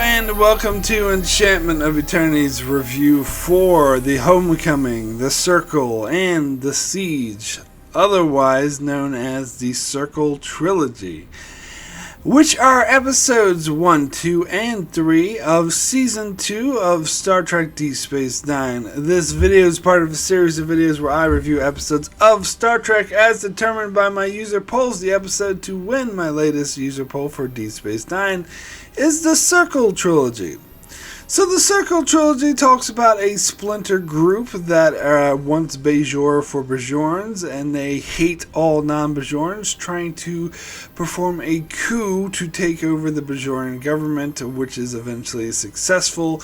and welcome to Enchantment of Eternity's review for The Homecoming, The Circle, and The Siege, otherwise known as the Circle Trilogy, which are episodes 1, 2, and 3 of Season 2 of Star Trek Deep Space Nine. This video is part of a series of videos where I review episodes of Star Trek as determined by my user polls. The episode to win my latest user poll for Deep Space Nine is the Circle Trilogy. So the Circle Trilogy talks about a splinter group that wants Bajor for Bajorans, and they hate all non-Bajorans, trying to perform a coup to take over the Bajoran government, which is eventually successful.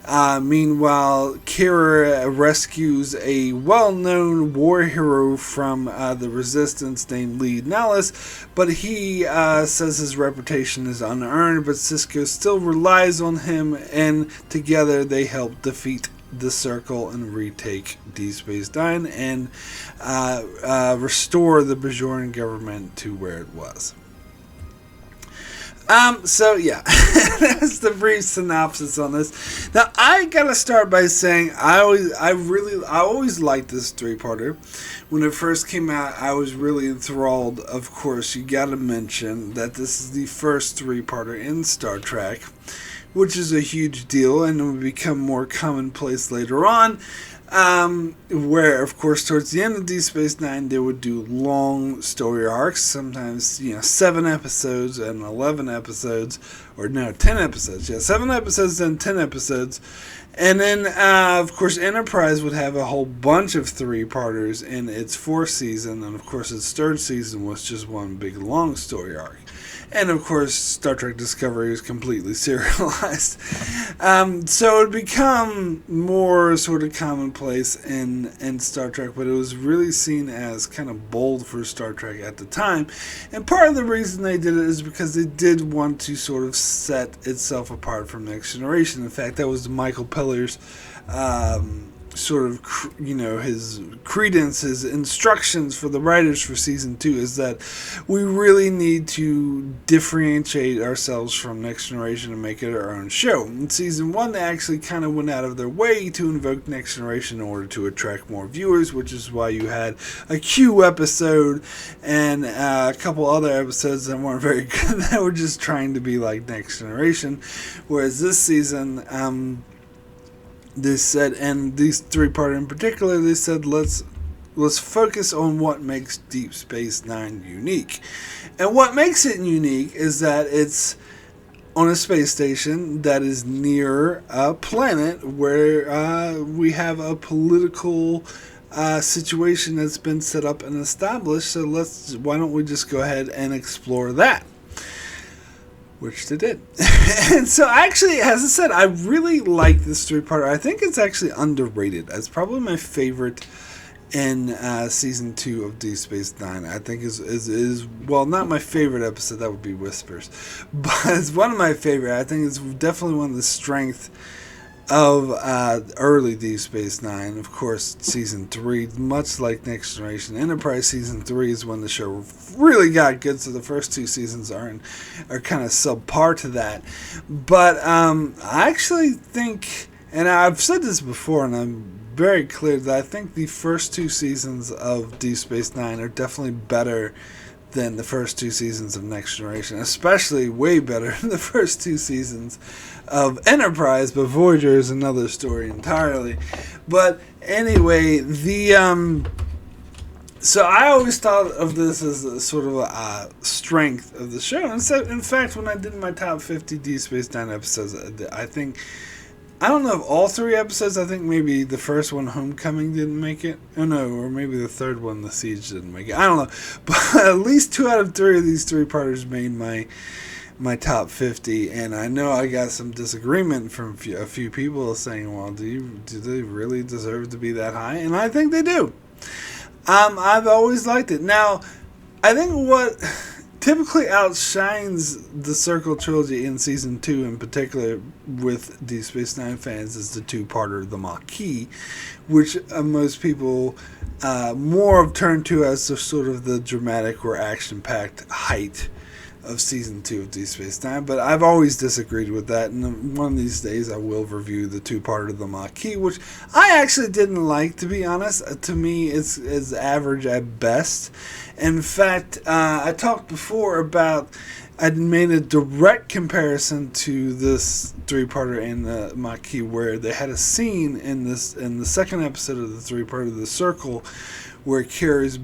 Meanwhile, Kira rescues a well-known war hero from the Resistance named Lee Nellis, but he says his reputation is unearned, but Sisko still relies on him, and together they help defeat the Circle and retake Deep Space Nine and restore the Bajoran government to where it was. So yeah, that's the brief synopsis on this. Now, I gotta start by saying I always liked this three-parter. When it first came out, I was really enthralled. Of course, you gotta mention that this is the first three-parter in Star Trek, which is a huge deal, and it would become more commonplace later on. Where, of course, towards the end of Deep Space Nine, they would do long story arcs, sometimes, 7 episodes and 11 episodes, or no, 10 episodes, 7 episodes and 10 episodes, and then, of course, Enterprise would have a whole bunch of three-parters in its fourth season, and of course, its third season was just one big long story arc. And of course, Star Trek Discovery is completely serialized. So it become more sort of commonplace in Star Trek, but it was really seen as kind of bold for Star Trek at the time. And part of the reason they did it is because they did want to sort of set itself apart from Next Generation. In fact, that was Michael Pillar's sort of, his credence, his instructions for the writers for Season 2 is that we really need to differentiate ourselves from Next Generation and make it our own show. In Season 1, they actually kind of went out of their way to invoke Next Generation in order to attract more viewers, which is why you had a Q episode and a couple other episodes that weren't very good that were just trying to be like Next Generation. Whereas this season, they said, and these three-parter in particular, they said, let's focus on what makes Deep Space Nine unique. And what makes it unique is that it's on a space station that is near a planet where we have a political situation that's been set up and established. So why don't we just go ahead and explore that? Which they did. And so actually, as I said, I really like this three-parter. I think it's actually underrated. It's probably my favorite in Season 2 of Deep Space Nine. I think is well, not my favorite episode, that would be Whispers, but it's one of my favorite. I think it's definitely one of the strengths of early Deep Space Nine. Of course, Season 3, much like Next Generation Enterprise, Season 3 is when the show really got good, so the first two seasons are kind of subpar to that. But I actually think, and I've said this before, and I'm very clear that I think the first two seasons of Deep Space Nine are definitely better than the first two seasons of Next Generation, especially way better than the first two seasons of Enterprise, but Voyager is another story entirely. But anyway, so I always thought of this as a sort of a strength of the show. And so, in fact, when I did my top 50 Deep Space Nine episodes, I don't know if all 3 episodes, I think maybe the first one, Homecoming, didn't make it. Oh no, or maybe the third one, The Siege, didn't make it. I don't know. But at least 2 out of 3 of these three-parters made my top 50, and I know I got some disagreement from a few people saying, well, do they really deserve to be that high? And I think they do. I've always liked it. Now, I think what typically outshines the Circle Trilogy in Season 2, in particular with Deep Space Nine fans, is the two-parter, The Maquis, which most people more have turned to as the sort of the dramatic or action-packed height of season 2 of Deep Space Nine, but I've always disagreed with that, and one of these days I will review the 2-part of the Maquis, which I actually didn't like, to be honest. To me, it's average at best. In fact, I talked before about I'd made a direct comparison to this 3-parter in the Maquis, where they had a scene in the second episode of the 3-part of the Circle, where Kira's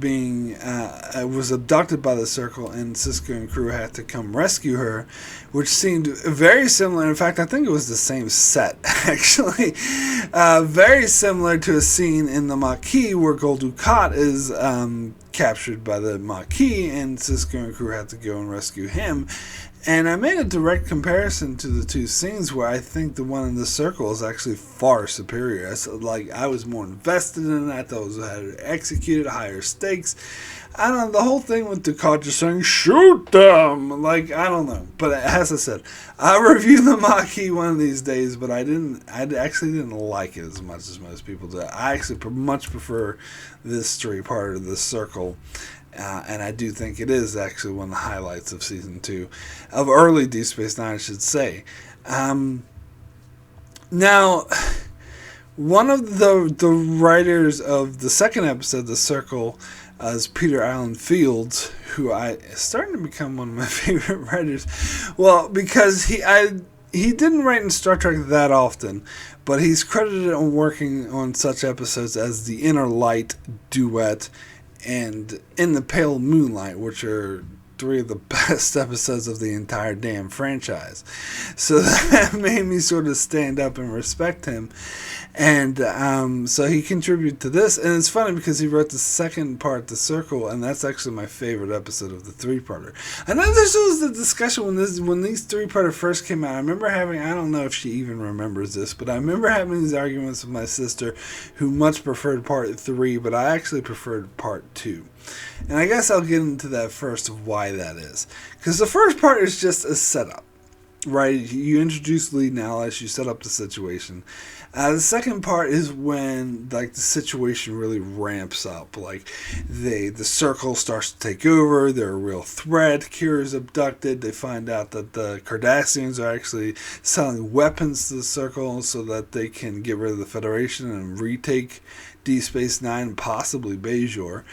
was abducted by the Circle, and Sisko and crew had to come rescue her, which seemed very similar. In fact, I think it was the same set, actually. Very similar to a scene in the Maquis where Gul Dukat is captured by the Maquis, and Sisko and crew had to go and rescue him. And I made a direct comparison to the two scenes, where I think the one in the Circle is actually far superior. I was more invested in it. I thought it was how to execute it, higher stakes. I don't know, the whole thing with Dukat just saying, shoot them! I don't know. But as I said, I'll review the Maquis one of these days, but I actually didn't like it as much as most people do. I actually much prefer this 3-part of the Circle. And I do think it is actually one of the highlights of season 2 of early Deep Space Nine, I should say. Now, one of the writers of the second episode, The Circle, is Peter Allen Fields, who is starting to become one of my favorite writers. Well, because he didn't write in Star Trek that often, but he's credited on working on such episodes as The Inner Light, Duet, and In the Pale Moonlight, which are 3 of the best episodes of the entire damn franchise. So that made me sort of stand up and respect him. And so he contributed to this. And it's funny because he wrote the second part, The Circle, and that's actually my favorite episode of the 3-parter. I know this was the discussion when these 3-parter first came out. I remember having, I don't know if she even remembers this, but I remember having these arguments with my sister, who much preferred part 3, but I actually preferred part 2. And I guess I'll get into that first, of why that is. Because the first part is just a setup, right? You introduce Lee Nallish, you set up the situation. The second part is when the situation really ramps up. The Circle starts to take over. They're a real threat. Kira's abducted. They find out that the Cardassians are actually selling weapons to the Circle so that they can get rid of the Federation and retake Deep Space Nine and possibly Bajor.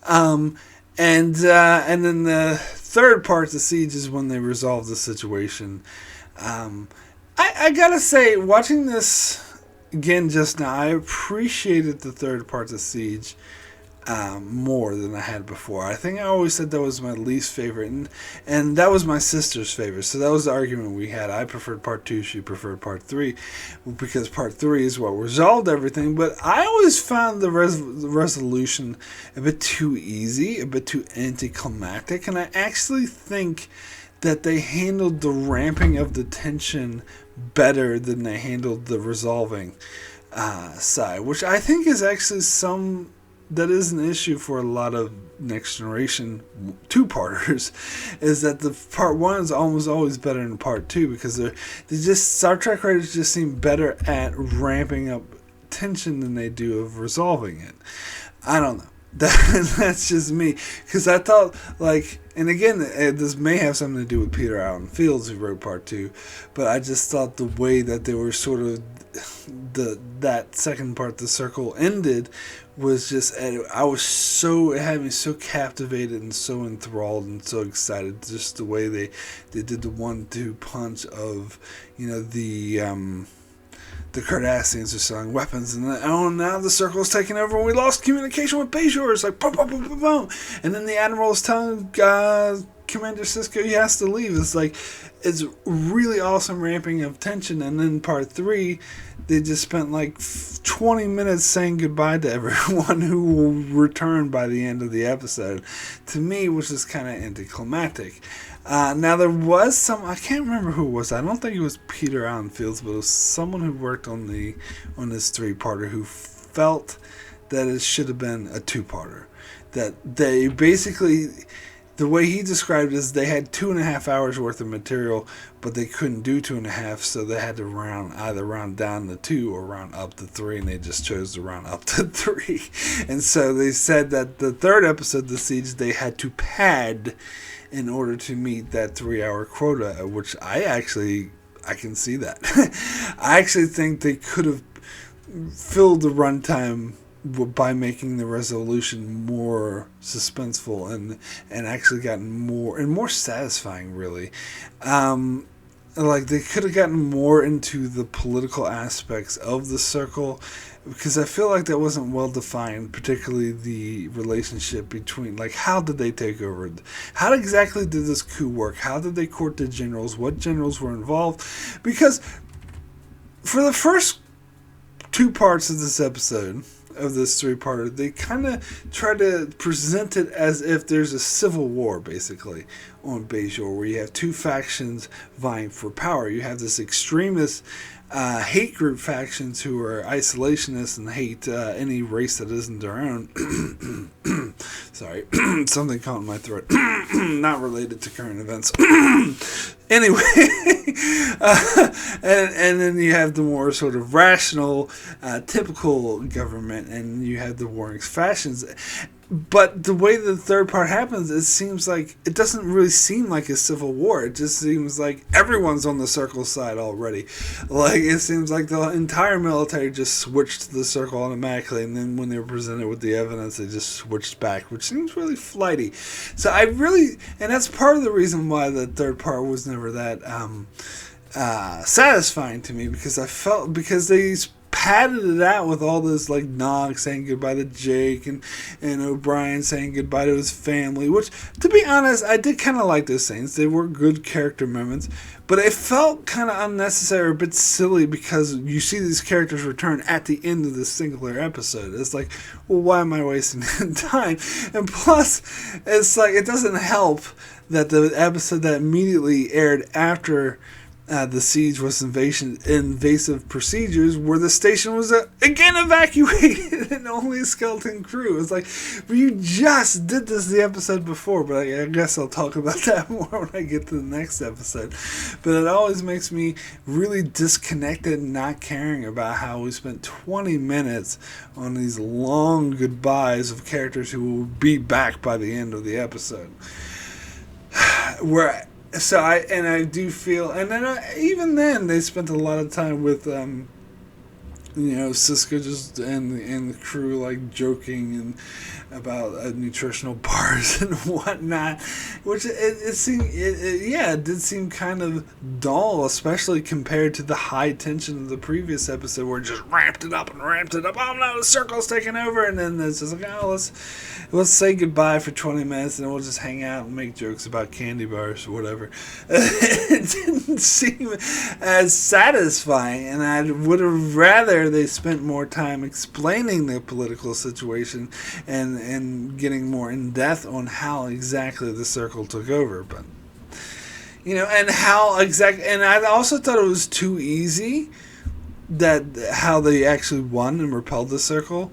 And then the third part, the siege, is when they resolve the situation. I gotta say, watching this again just now, I appreciated the third part, the siege, more than I had before. I think I always said that was my least favorite, and that was my sister's favorite. So that was the argument we had. I preferred part 2, she preferred part 3, because part 3 is what resolved everything. But I always found the resolution a bit too easy, a bit too anticlimactic, and I actually think that they handled the ramping of the tension better than they handled the resolving side, which I think is actually that is an issue for a lot of Next Generation 2-parters, is that the part 1 is almost always better than part 2, because they just, Star Trek writers just seem better at ramping up tension than they do of resolving it. I don't know. That's just me, because I thought, and again, this may have something to do with Peter Allen Fields, who wrote part 2, but I just thought the way that they were sort of that second part, The Circle, ended was just, it had me so captivated and so enthralled and so excited, just the way they did the 1-2 punch of, the Cardassians are selling weapons, and now the Circle's taking over, and we lost communication with Bajor. It's boom, boom, boom, boom, boom. And then the Admiral is telling Commander Sisko he has to leave. It's really awesome ramping of tension. And then part 3, they just spent 20 minutes saying goodbye to everyone who will return by the end of the episode. To me, which is kind of anticlimactic. Now there was I can't remember who it was. I don't think it was Peter Allen Fields, but it was someone who worked on this 3-parter who felt that it should have been a 2-parter. That they basically, the way he described it is they had 2.5 hours worth of material, but they couldn't do 2.5, so they had to either round down to 2 or round up to 3, and they just chose to round up to 3. And so they said that the third episode, The Siege, they had to pad in order to meet that 3-hour quota, which I can see that. I actually think they could have filled the runtime by making the resolution more suspenseful and actually gotten more satisfying, really. Like, they could have gotten more into the political aspects of the Circle, because I feel like that wasn't well defined, particularly the relationship between, like, how did they take over? How exactly did this coup work? How did they court the generals? What generals were involved? Because for the first 2 parts of this episode, of this 3-parter, they kind of try to present it as if there's a civil war, basically, on Bajor, where you have 2 factions vying for power. You have this extremist hate group factions who are isolationists and hate any race that isn't their own. Sorry, something caught in my throat. Not related to current events. Anyway, and then you have the more sort of rational, typical government, and you have the warring factions. But the way the third part happens, it seems like it doesn't really seem like a civil war. It just seems like everyone's on the Circle side already. Like, it seems like the entire military just switched to the Circle automatically, and then when they were presented with the evidence, they just switched back, which seems really flighty. So and that's part of the reason why the third part was never that satisfying to me, because they padded it out with all this, like, Nog saying goodbye to Jake and O'Brien saying goodbye to his family, which, to be honest, I did kind of like those scenes. They were good character moments, but it felt kind of unnecessary, a bit silly, because you see these characters return at the end of this singular episode. It's like, well, why am I wasting time? And plus, it's like, it doesn't help that the episode that immediately aired after The Siege was invasive procedures, where the station was again evacuated and only a skeleton crew. It's like, well, you just did this the episode before, but I guess I'll talk about that more when I get to the next episode. But it always makes me really disconnected and not caring about how we spent 20 minutes on these long goodbyes of characters who will be back by the end of the episode. I do feel, and then even then they spent a lot of time with Sisko just and the crew, like, joking and about nutritional bars and whatnot, which it did seem kind of dull, especially compared to the high tension of the previous episode, where it just ramped it up. Oh no, the Circle's taking over, and then it's just like, oh, let's say goodbye for 20 minutes, and we'll just hang out and make jokes about candy bars or whatever. It didn't seem as satisfying, and I would have rather they spent more time explaining the political situation and getting more in depth on how exactly the Circle took over. But and I also thought it was too easy that how they actually won and repelled the Circle.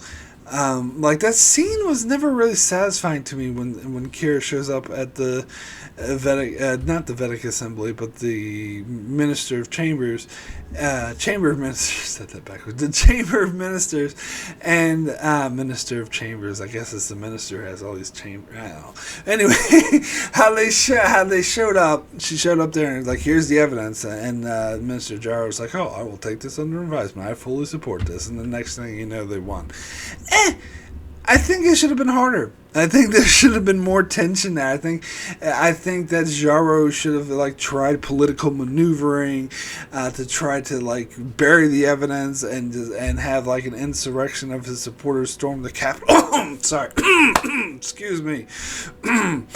Like, that scene was never really satisfying to me when Kira shows up at the not the Vedic Assembly, but the Minister of Chambers, Chamber of Ministers, said that backwards, the Chamber of Ministers, and Minister of Chambers, I guess it's the minister who has all these chambers, I don't know. Anyway, how they showed up, she showed up there and, like, here's the evidence, and Minister Jaro was like, oh, I will take this under advisement, I fully support this, and the next thing you know, they won. I think it should have been harder. I think there should have been more tension there. I think that Jaro should have, like, tried political maneuvering to try to, like, bury the evidence and have, like, an insurrection of his supporters storm the Capitol. Sorry, excuse me. and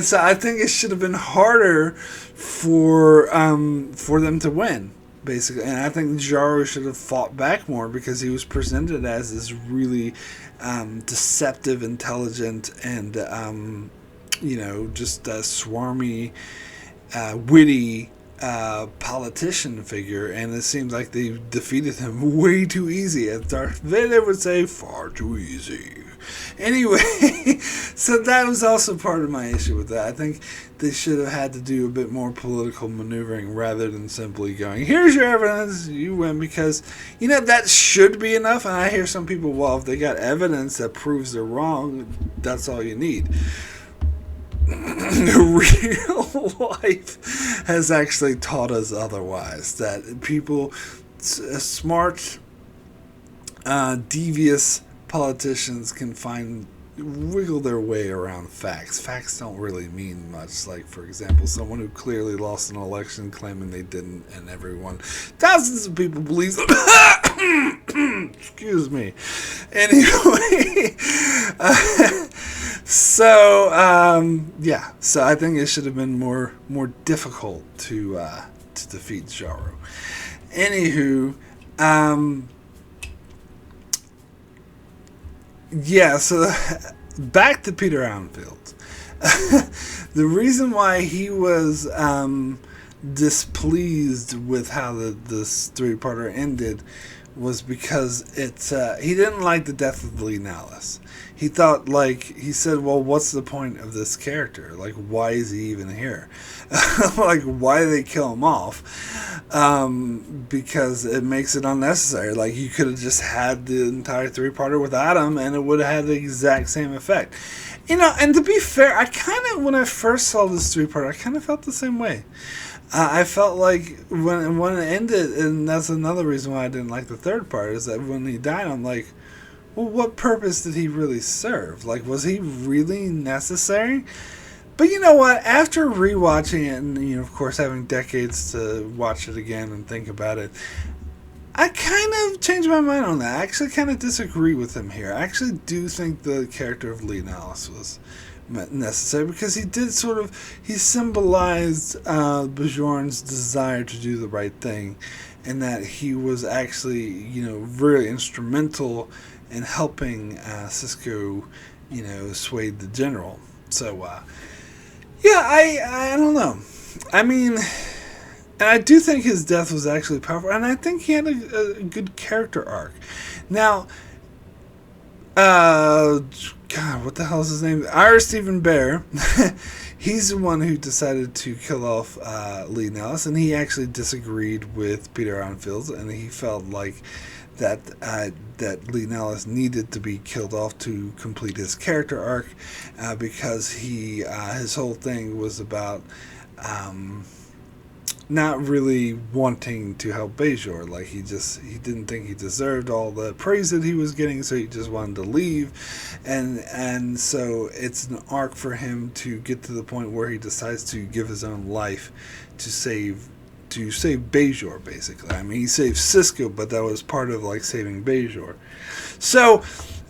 so I think it should have been harder for them to win, basically. And I think Jaro should have fought back more, because he was presented as this really deceptive, intelligent, and just swarmy, witty politician figure, and it seems like they defeated him way too easy. As Darth Vader would say, far too easy. Anyway, so that was also part of my issue with that. I think they should have had to do a bit more political maneuvering rather than simply going, here's your evidence, you win, because, that should be enough. And I hear some people, well, if they got evidence that proves they're wrong, that's all you need. Real life has actually taught us otherwise, that people, smart, devious politicians can wiggle their way around facts. Facts don't really mean much. Like, for example, someone who clearly lost an election claiming they didn't, and thousands of people believe them. Excuse me. Anyway, so I think it should have been more difficult to defeat Jaro. Anywho, so back to Peter Anfield. The reason why he was displeased with how this three-parter ended was because he didn't like the death of Lee Nallis. He thought, he said, well, what's the point of this character? Why is he even here? Why did they kill him off? Because it makes it unnecessary. You could have just had the entire three-parter without him, and it would have had the exact same effect. And to be fair, when I first saw this three-parter, I kind of felt the same way. I felt like when it ended, and that's another reason why I didn't like the third part, is that when he died, I'm like, well, what purpose did he really serve? Was he really necessary? But you know what? After rewatching it, and of course having decades to watch it again and think about it, I kind of changed my mind on that. I actually kind of disagree with him here. I actually do think the character of Lee Nallis was necessary, because he symbolized Bajoran's desire to do the right thing, and that he was actually, really instrumental in helping Sisko, sway the general. So, I don't know. I mean, and I do think his death was actually powerful, and I think he had a good character arc. Now, God, what the hell is his name? Ira Stephen Bear. He's the one who decided to kill off Lee Nallis, and he actually disagreed with Peter Anfield, and he felt like that Lee Nallis needed to be killed off to complete his character arc, because his whole thing was about not really wanting to help Bajor. He didn't think he deserved all the praise that he was getting, so he just wanted to leave, and so it's an arc for him to get to the point where he decides to give his own life to save Bajor, basically. I mean, he saved Sisko, but that was part of saving Bajor. So,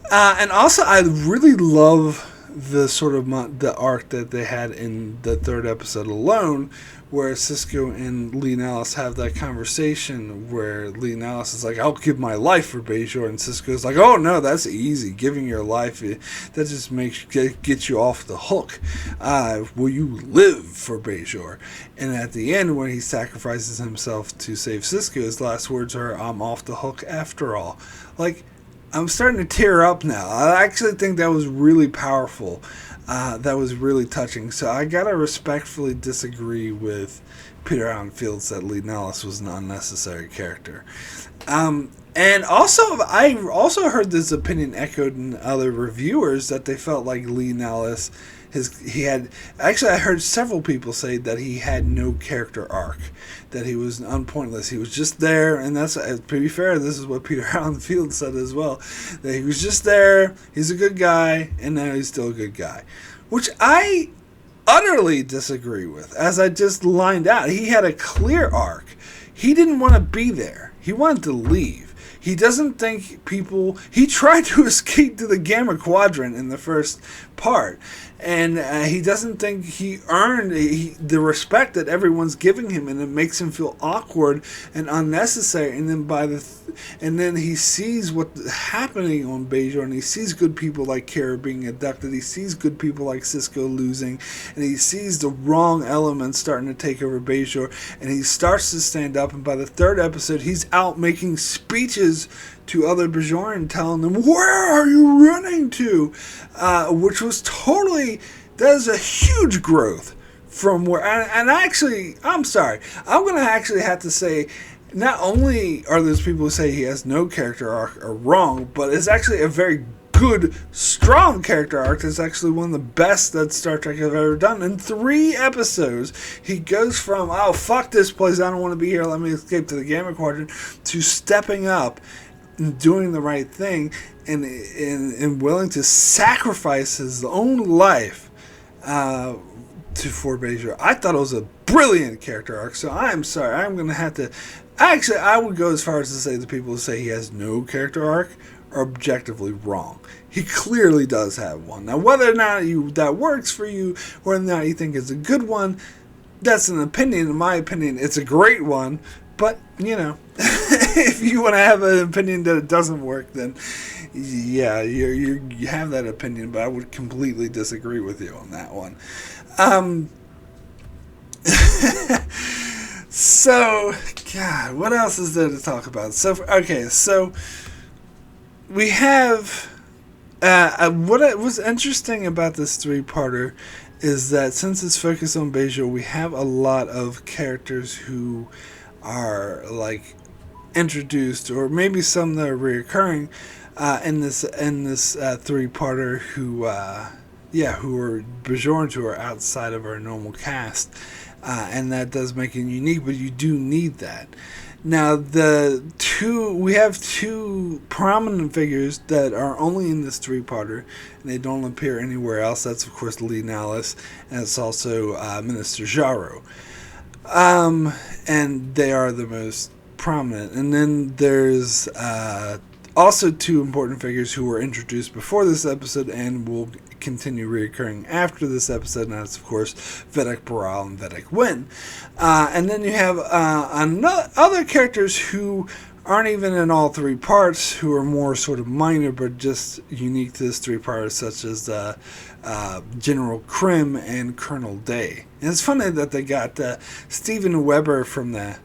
and also I really love the sort of the arc that they had in the third episode alone, where Sisko and Lee Nallis have that conversation where Lee Nallis is like, I'll give my life for Bajor, and Sisko's like, oh no, that's easy, giving your life, that just gets you off the hook. Will you live for Bajor? And at the end, when he sacrifices himself to save Sisko, his last words are, I'm off the hook after all. I'm starting to tear up now. I actually think that was really powerful. That was really touching. So I gotta respectfully disagree with Peter Anfield's that Lee Nallis was an unnecessary character. And also, I also heard this opinion echoed in other reviewers that they felt like Lee Nallis, I heard several people say that he had no character arc, that he was unpointless. He was just there, and that's, to be fair, this is what Peter Anfield said as well, that he was just there, he's a good guy, and now he's still a good guy. Which I utterly disagree with, as I just lined out. He had a clear arc. He didn't want to be there. He wanted to leave. He doesn't think he tried to escape to the Gamma Quadrant in the first part, and he doesn't think he earned the respect that everyone's giving him, and it makes him feel awkward and unnecessary. And then and then he sees what's happening on Bajor, and he sees good people like Kara being abducted. He sees good people like Sisko losing, and he sees the wrong elements starting to take over Bajor, and he starts to stand up. And by the third episode, he's out making speeches to other Bajoran, telling them, "Where are you running to?" Which was that is a huge growth from where, and actually, I'm sorry, I'm going to actually have to say, not only are those people who say he has no character arc are wrong, but it's actually a very good, strong character arc. It's actually one of the best that Star Trek have ever done. In 3 episodes, he goes from, oh, fuck this place, I don't want to be here, let me escape to the Gamma Quadrant, to stepping up and doing the right thing, and willing to sacrifice his own life for Bajor. I thought it was a brilliant character arc, so I'm sorry, I'm going to have to... Actually, I would go as far as to say the people who say he has no character arc are objectively wrong. He clearly does have one. Now, whether or not that works for you, whether or not you think it's a good one, that's an opinion. In my opinion, it's a great one. But, if you want to have an opinion that it doesn't work, then, yeah, you have that opinion, but I would completely disagree with you on that one. So, God, what else is there to talk about? So we have... what was interesting about this 3-parter is that since it's focused on Bajor, we have a lot of characters who are like introduced, or maybe some that are reoccurring in this 3-parter who are Bajorans who are outside of our normal cast, and that does make it unique. But you do need that. Now we have 2 prominent figures that are only in this 3-parter, and they don't appear anywhere else. That's of course Lee Nallis, and it's also Minister Jaro. And they are the most prominent. And then there's also 2 important figures who were introduced before this episode and will continue reoccurring after this episode, and that's of course Vedek Baral and Vedek Winn. And then you have other characters who aren't even in all 3 parts, who are more sort of minor but just unique to this 3-parter, such as General Krim and Colonel Day. And it's funny that they got Steven Weber from the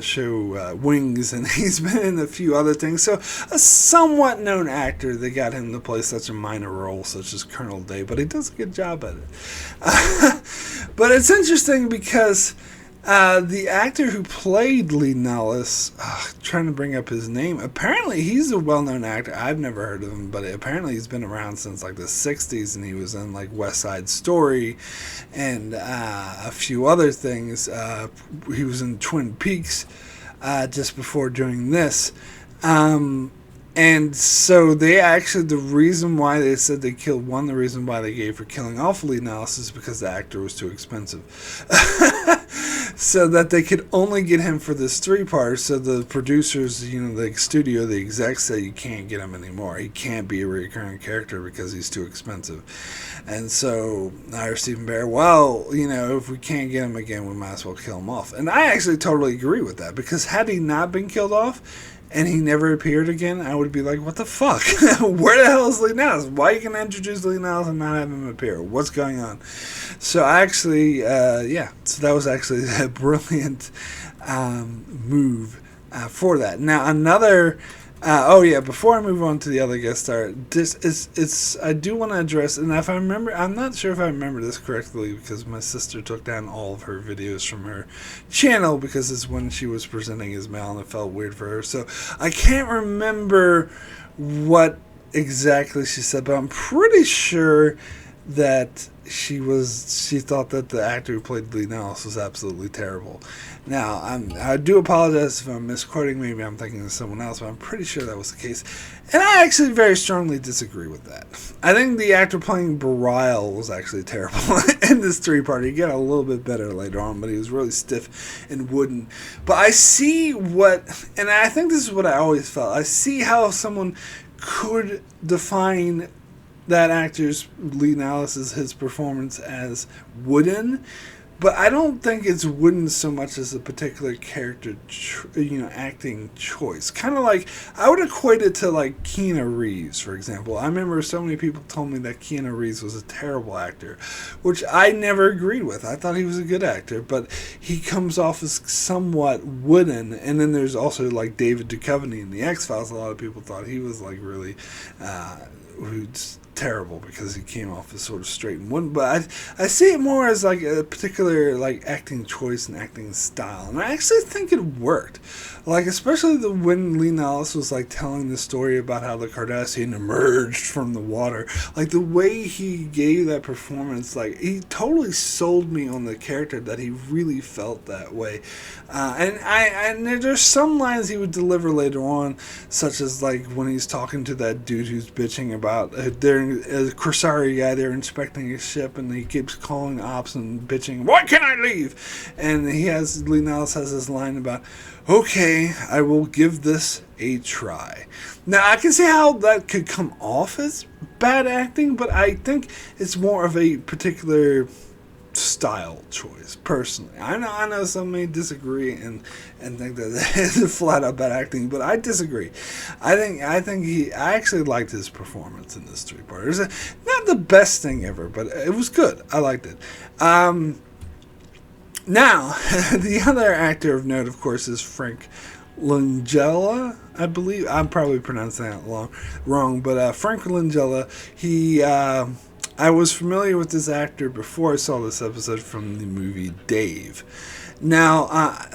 show Wings, and he's been in a few other things. So a somewhat known actor, they got him to play such a minor role such as Colonel Day, but he does a good job at it. But it's interesting because the actor who played Lee Nallis, trying to bring up his name, apparently he's a well-known actor. I've never heard of him, but apparently he's been around since like the 60s, and he was in like West Side Story and a few other things. He was in Twin Peaks just before doing this. And so the reason why they said they killed the reason why they gave for killing off Lee Nallis is because the actor was too expensive. So that they could only get him for this 3-part. So the producers, the studio, the execs said you can't get him anymore. He can't be a recurring character because he's too expensive. And so our Stephen Bear, if we can't get him again, we might as well kill him off. And I actually totally agree with that, because had he not been killed off and he never appeared again, I would be like, what the fuck? Where the hell is Lee Nallis? Why are you going to introduce Lee Nallis and not have him appear? What's going on? So actually, so that was actually a brilliant move for that. Now another... before I move on to the other guest star, I do want to address, and if I remember, I'm not sure if I remember this correctly, because my sister took down all of her videos from her channel, because it's when she was presenting as male, and it felt weird for her, so I can't remember what exactly she said, but I'm pretty sure that she thought that the actor who played Lee Nallis was absolutely terrible. Now, I do apologize if I'm misquoting. Maybe I'm thinking of someone else, but I'm pretty sure that was the case. And I actually very strongly disagree with that. I think the actor playing Baral was actually terrible in this 3-part. He got a little bit better later on, but he was really stiff and wooden. But I see and I think this is what I always felt. I see how someone could define that actor's Lee Nallis' his performance as wooden. But I don't think it's wooden so much as a particular character, acting choice. Kind of like, I would equate it to like Keanu Reeves, for example. I remember so many people told me that Keanu Reeves was a terrible actor, which I never agreed with. I thought he was a good actor, but he comes off as somewhat wooden. And then there's also like David Duchovny in The X-Files. A lot of people thought he was like really, who's terrible because he came off as sort of straight and wooden, but I see it more as like a particular like acting choice and acting style, and I actually think it worked. Like, especially when Lee Nallis was like telling the story about how the Cardassian emerged from the water, like the way he gave that performance, like he totally sold me on the character that he really felt that way. And there's some lines he would deliver later on, such as like when he's talking to that dude who's bitching about they're a Corsari guy, they're inspecting his ship, and he keeps calling ops and bitching, "Why can't I leave?" And Lee Nallis has this line about, "Okay, I will give this a try." Now, I can see how that could come off as bad acting, but I think it's more of a particular style choice, personally. I know some may disagree and think that it's flat out bad acting, but I disagree. I actually liked his performance in this three-parter. It's not the best thing ever, but it was good. I liked it. Now, the other actor of note, of course, is Frank Langella, I believe. I'm probably pronouncing that wrong, but Frank Langella, I was familiar with this actor before I saw this episode from the movie Dave. Now,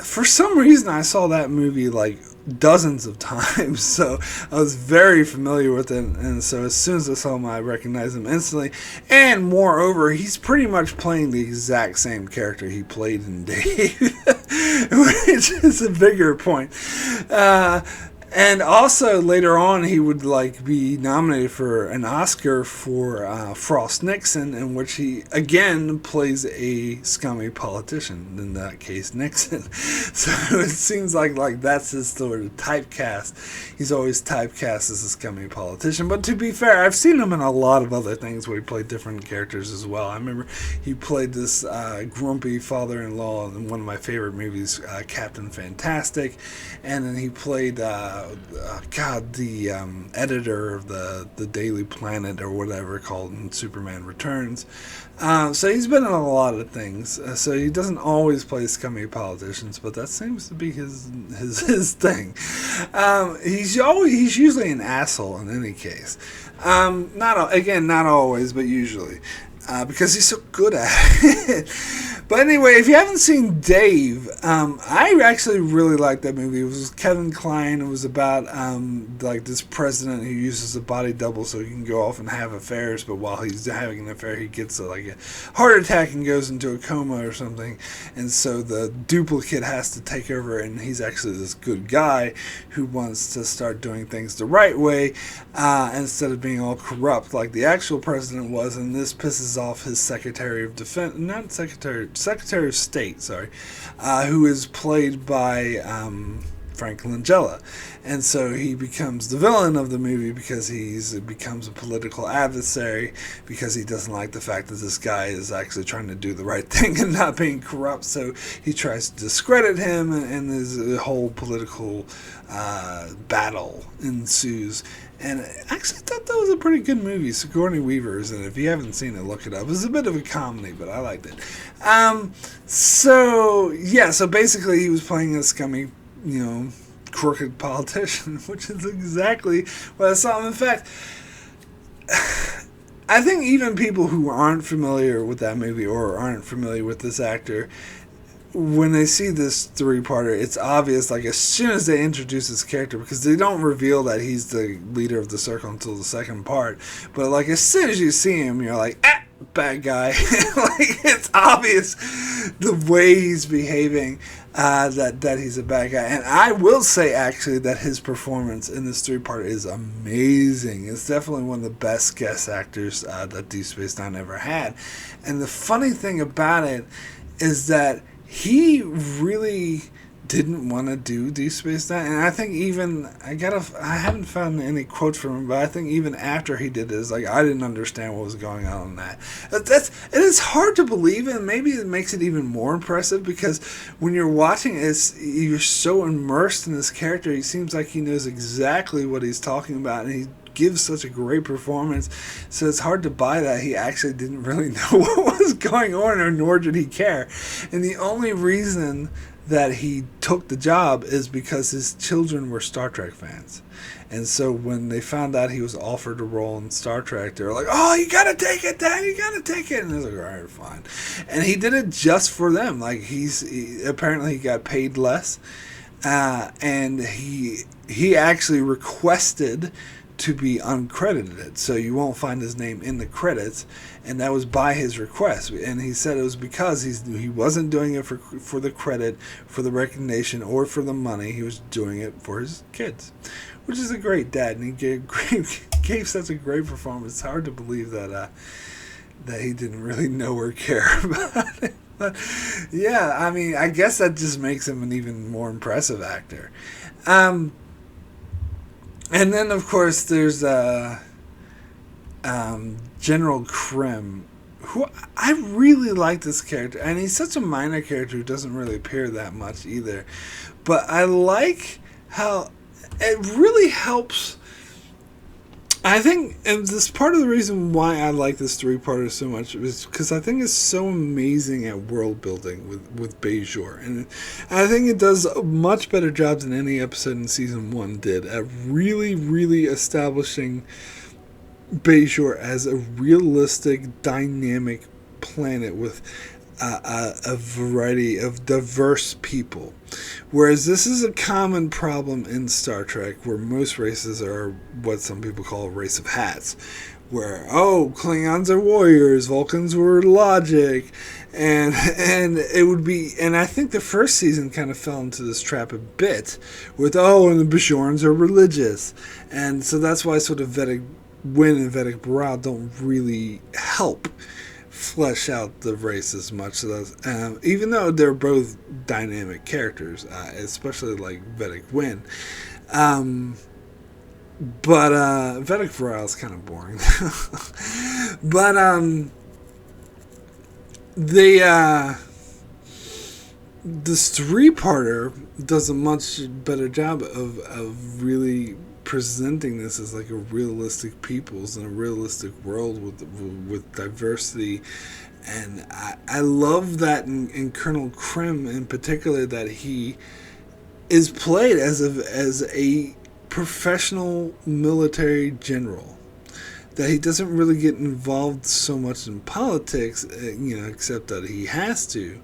for some reason, I saw that movie like dozens of times, so I was very familiar with it, and so as soon as I saw him, I recognized him instantly. And moreover, he's pretty much playing the exact same character he played in Dave, which is a bigger point. And also later on, he would like be nominated for an Oscar for Frost Nixon, in which he again plays a scummy politician. In that case, Nixon. So it seems like that's his sort of typecast. He's always typecast as a scummy politician. But to be fair, I've seen him in a lot of other things where he played different characters as well. I remember he played this grumpy father-in-law in one of my favorite movies, Captain Fantastic, and then he played. The editor of the Daily Planet or whatever called in Superman Returns. So he's been in a lot of things. So he doesn't always play scummy politicians, but that seems to be his thing. He's usually an asshole in any case. Not always, but usually. Because he's so good at it. But anyway, if you haven't seen Dave, I actually really liked that movie. It was Kevin Kline. It was about like this president who uses a body double so he can go off and have affairs, but while he's having an affair, he gets a heart attack and goes into a coma or something. And so the duplicate has to take over, and he's actually this good guy who wants to start doing things the right way instead of being all corrupt like the actual president was. And this pisses off his Secretary of Defense, Secretary of State, who is played by Frank Langella. And so he becomes the villain of the movie because he becomes a political adversary because he doesn't like the fact that this guy is actually trying to do the right thing and not being corrupt. So he tries to discredit him, and there's a whole political battle ensues. And I actually thought that was a pretty good movie. Sigourney Weaver is in it. If you haven't seen it, look it up. It was a bit of a comedy, but I liked it. So basically he was playing a scummy, crooked politician, which is exactly what I saw. In fact, I think even people who aren't familiar with that movie or aren't familiar with this actor, when they see this three-parter, it's obvious, like, as soon as they introduce this character, because they don't reveal that he's the leader of the Circle until the second part, but, like, as soon as you see him, you're like, bad guy. Like, it's obvious the way he's behaving, that he's a bad guy. And I will say, actually, that his performance in this three-part is amazing. It's definitely one of the best guest actors that Deep Space Nine ever had. And the funny thing about it is that he really didn't want to do Deep Space Nine, and I think even I haven't found any quotes from him, but I think even after he did this, like, I didn't understand what was going on in that. It is hard to believe, and maybe it makes it even more impressive because when you're watching it, you're so immersed in this character. He seems like he knows exactly what he's talking about, and he gives such a great performance, so it's hard to buy that he actually didn't really know what was going on, or nor did he care. And the only reason that he took the job is because his children were Star Trek fans. And so when they found out he was offered a role in Star Trek, they were like, "Oh, you gotta take it, Dad, you gotta take it." And he was like, "All right, fine." And he did it just for them. Like, apparently he got paid less, and he actually requested to be uncredited, so you won't find his name in the credits, and that was by his request. And he said it was because he wasn't doing it for the credit, for the recognition, or for the money. He was doing it for his kids, which is a great dad, and he gave such a great performance. It's hard to believe that he didn't really know or care about it. But yeah, I mean, I guess that just makes him an even more impressive actor. And then, of course, there's General Krim, who I really like this character. And he's such a minor character who doesn't really appear that much either. But I like how it really helps. I think, and this part of the reason why I like this three-parter so much is because I think it's so amazing at world building with Bajor, and I think it does a much better job than any episode in season 1 did at really, really establishing Bajor as a realistic, dynamic planet with a variety of diverse people. Whereas this is a common problem in Star Trek, where most races are what some people call a race of hats. Where, Klingons are warriors, Vulcans were logic, and it would be, and I think the first season kind of fell into this trap a bit, with, and the Bajorans are religious. And so that's why sort of Vedic Winn and Vedic Baral don't really help flesh out the race as much. So even though they're both dynamic characters, especially like Vedic Winn, but Vedic Baral is kind of boring. But this three-parter does a much better job of really presenting this as like a realistic peoples and a realistic world with diversity. And I love that in Colonel Krim in particular, that he is played as a professional military general, that he doesn't really get involved so much in politics, except that he has to.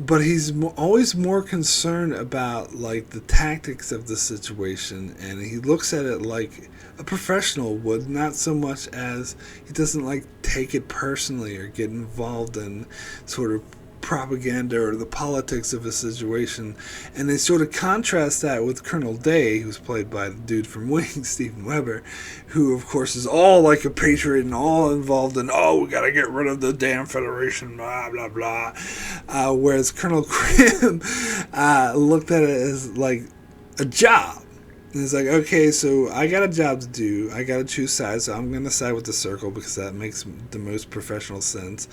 But he's always more concerned about, like, the tactics of the situation, and he looks at it like a professional would, not so much as he doesn't, like, take it personally or get involved in sort of propaganda or the politics of a situation. And they sort of contrast that with Colonel Day, who's played by the dude from Wings, Steven Weber, who of course is all like a patriot and all involved in, we gotta get rid of the damn Federation, blah blah blah, whereas Colonel Krim looked at it as like a job. And it's like, okay, so I got a job to do. I got to choose sides. So I'm going to side with the Circle because that makes the most professional sense.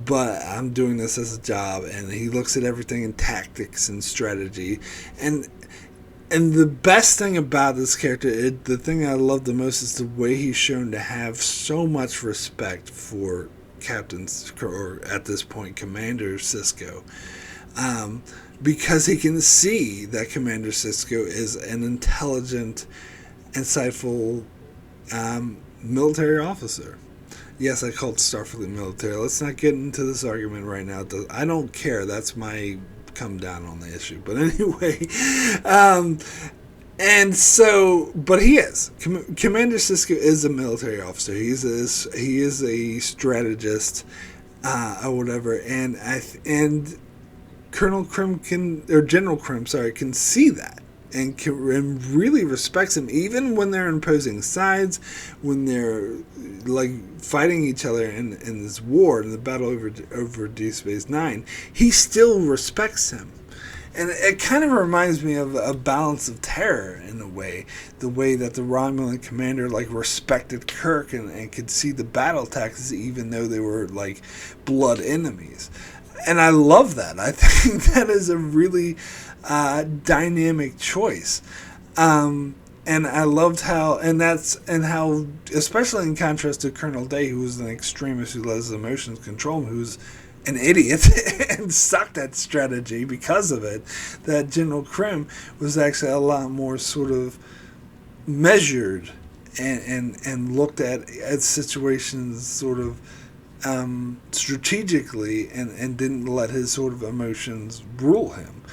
But I'm doing this as a job. And he looks at everything in tactics and strategy. And the best thing about this character, the thing I love the most, is the way he's shown to have so much respect for Captain, or at this point, Commander Sisko. Because he can see that Commander Sisko is an intelligent, insightful military officer. Yes, I called Starfleet military. Let's not get into this argument right now. I don't care. That's my come down on the issue. But anyway, and so, but he is. Commander Sisko is a military officer. He is a strategist, or whatever. And General Krim can see that and really respects him, even when they're imposing sides, when they're like fighting each other in this war, in the battle over Deep Space Nine. He still respects him, And it kind of reminds me of a balance of terror in a way. The way that the Romulan commander respected Kirk and could see the battle tactics even though they were blood enemies. And I love that. I think that is a really dynamic choice. And I loved how, especially in contrast to Colonel Day, who was an extremist who let his emotions control him, who's an idiot and sucked at strategy because of it, that General Krim was actually a lot more sort of measured and looked at situations sort of strategically and didn't let his sort of emotions rule him.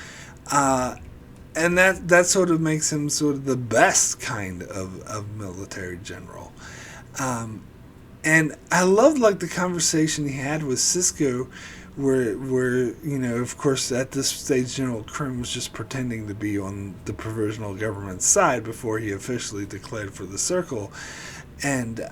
And that sort of makes him sort of the best kind of military general. And I loved the conversation he had with Sisko, where of course at this stage General Krim was just pretending to be on the provisional government side before he officially declared for the Circle, and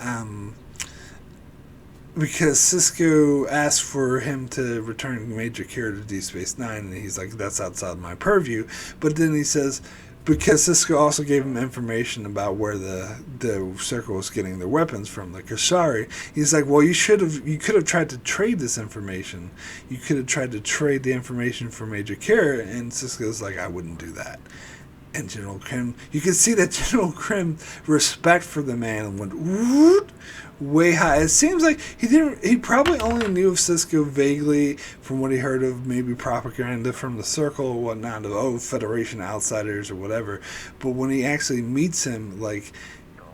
because Sisko asked for him to return Major Kira to Deep Space Nine, and he's like, that's outside my purview. But then he says, because Sisko also gave him information about where the Circle was getting their weapons from, the Kashari, he's like, well, you could have tried to trade this information. You could have tried to trade the information for Major Kira, and Sisko's like, I wouldn't do that. And General Krim, you can see that General Krim respect for the man went whoop, way high. It seems like he probably only knew of Sisko vaguely from what he heard of maybe propaganda from the Circle or whatnot, of Federation outsiders or whatever. But when he actually meets him,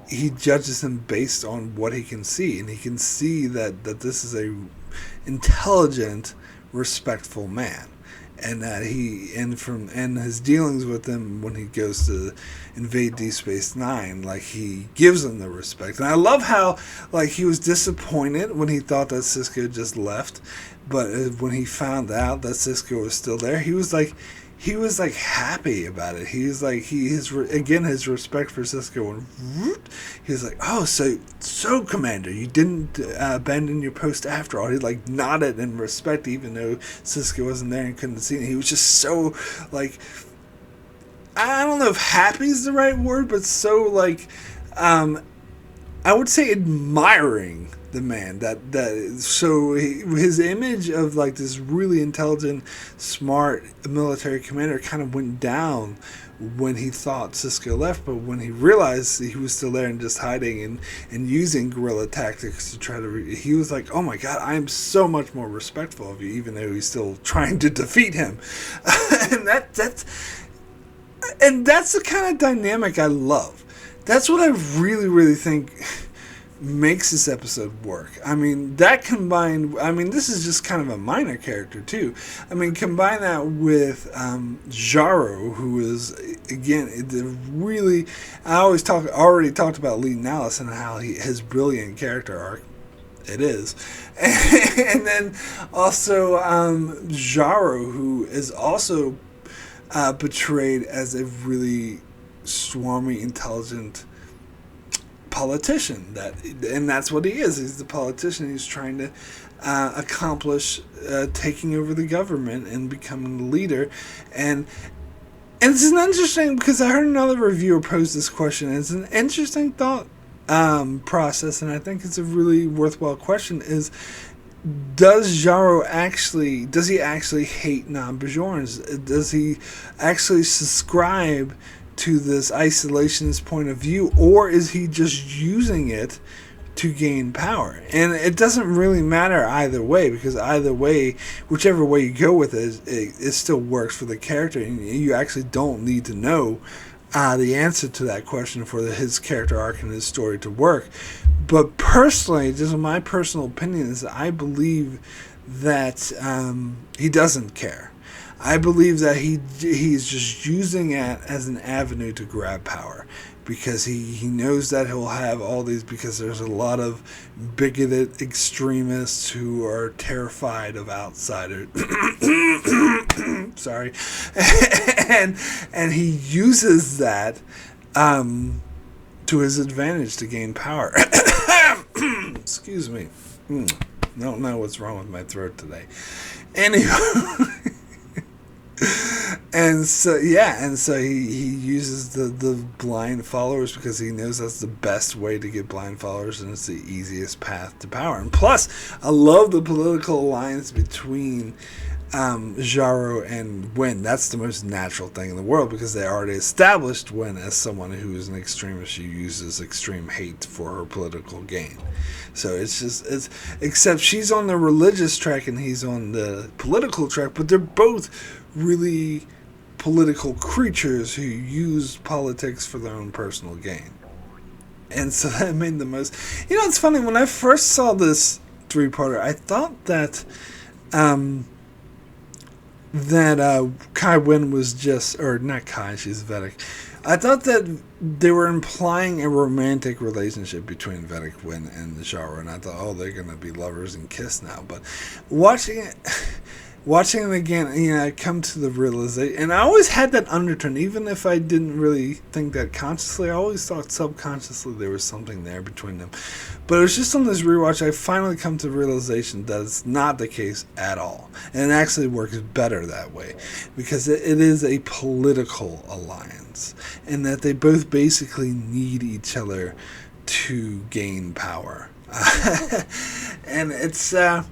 he judges him based on what he can see, and he can see that this is a intelligent, respectful man. And that and his dealings with him when he goes to invade Deep Space Nine, he gives him the respect. And I love how he was disappointed when he thought that Sisko just left, but when he found out that Sisko was still there, he was happy about it. He was his respect for Sisko, and he was like, oh, so Commander, you didn't abandon your post after all. He nodded in respect, even though Sisko wasn't there and couldn't see it. He was just so I don't know if happy is the right word, but so I would say admiring the man. His image of this really intelligent, smart military commander kind of went down when he thought Sisko left, but when he realized he was still there and just hiding and using guerrilla tactics to try to he was like, oh my god, I am so much more respectful of you, even though he's still trying to defeat him. And that's the kind of dynamic I love. That's what I really, really think makes this episode work. I mean, that combined, this is just kind of a minor character too. Combine that with Jaro, who is, again, really, I already talked about Lee Nallis and how his brilliant character arc it is. And then also Jaro, who is also portrayed as a really swarmy, intelligent politician, and that's what he is. He's the politician. He's trying to accomplish taking over the government and becoming the leader. And it's an interesting, because I heard another reviewer pose this question. It's an interesting thought process, and I think it's a really worthwhile question. Is does Jaro actually hate non-Bajorans? Does he actually subscribe to this isolationist point of view, or is he just using it to gain power? And it doesn't really matter either way, because either way, whichever way you go with it, it still works for the character, and you actually don't need to know the answer to that question for his character arc and his story to work. But personally, just my personal opinion is that I believe that he doesn't care. I believe that he's just using it as an avenue to grab power, because he knows that he'll have all these, because there's a lot of bigoted extremists who are terrified of outsiders. Sorry. and he uses that to his advantage to gain power. Excuse me. I don't know what's wrong with my throat today. Anyway. and so he uses the blind followers because he knows that's the best way to get blind followers, and it's the easiest path to power. And plus, I love the political alliance between Jaro and Winn. That's the most natural thing in the world because they already established Winn as someone who is an extremist who uses extreme hate for her political gain. So it's except she's on the religious track and he's on the political track, but they're both really political creatures who use politics for their own personal gain. And so that made the most... it's funny, when I first saw this three-parter, I thought that Kai Winn was just... Or not Kai, she's Vedic. I thought that they were implying a romantic relationship between Vedic Winn and Jaro, and I thought, they're going to be lovers and kiss now. But watching it again, I come to the realization, and I always had that undertone, even if I didn't really think that consciously. I always thought subconsciously there was something there between them. But it was just on this rewatch I finally come to the realization that it's not the case at all. And it actually works better that way, because it is a political alliance, and that they both basically need each other to gain power. And it's a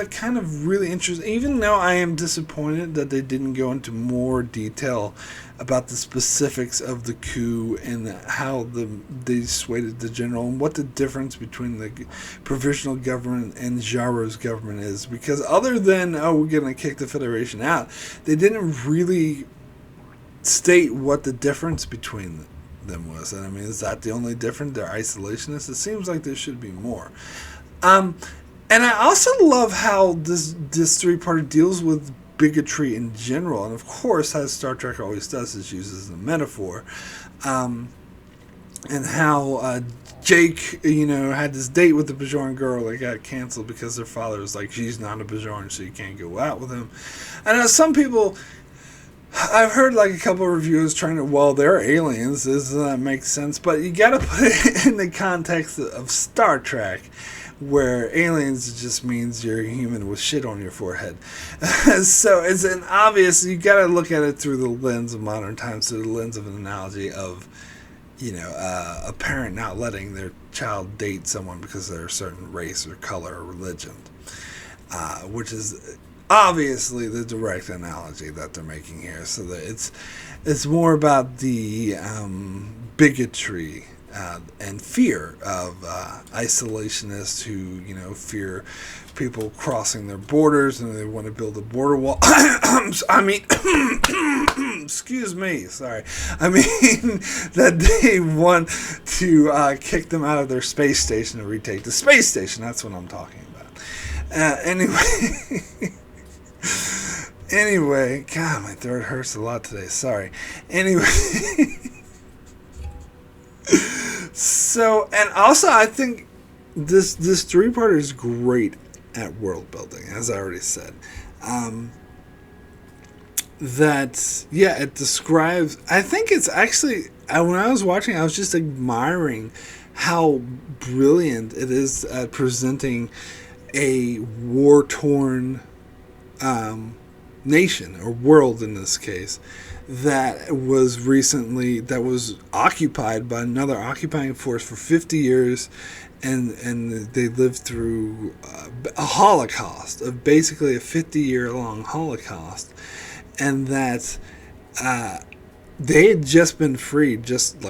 kind of really interesting, even though I am disappointed that they didn't go into more detail about the specifics of the coup and how they swayed the general and what the difference between the provisional government and Jaro's government is. Because other than, we're going to kick the Federation out, they didn't really state what the difference between them was. And I mean, is that the only difference? They're isolationists? It seems like there should be more. And I also love how this three-parter deals with bigotry in general, and of course, as Star Trek always does, it uses a metaphor, and how Jake, had this date with the Bajoran girl that got canceled because their father was like, she's not a Bajoran, so you can't go out with him. And some people, I've heard like a couple of reviewers trying to, they're aliens, doesn't that make sense? But you gotta put it in the context of Star Trek, where aliens just means you're a human with shit on your forehead. So it's an obvious, you got to look at it through the lens of modern times, through the lens of an analogy of, a parent not letting their child date someone because they're a certain race or color or religion, which is obviously the direct analogy that they're making here. So that it's more about the bigotry and fear of isolationists who, fear people crossing their borders and they want to build a border wall. Excuse me, sorry. I mean, that they want to kick them out of their space station and retake the space station. That's what I'm talking about. Anyway, God, my throat hurts a lot today. Sorry. Anyway. So, and also I think this three-parter is great at world building, as I already said. It describes, I think it's actually, when I was watching, I was just admiring how brilliant it is at presenting a war-torn nation, or world in this case, that was occupied by another occupying force for 50 years, and they lived through a Holocaust, of basically a 50-year-long Holocaust, and that they had just been freed just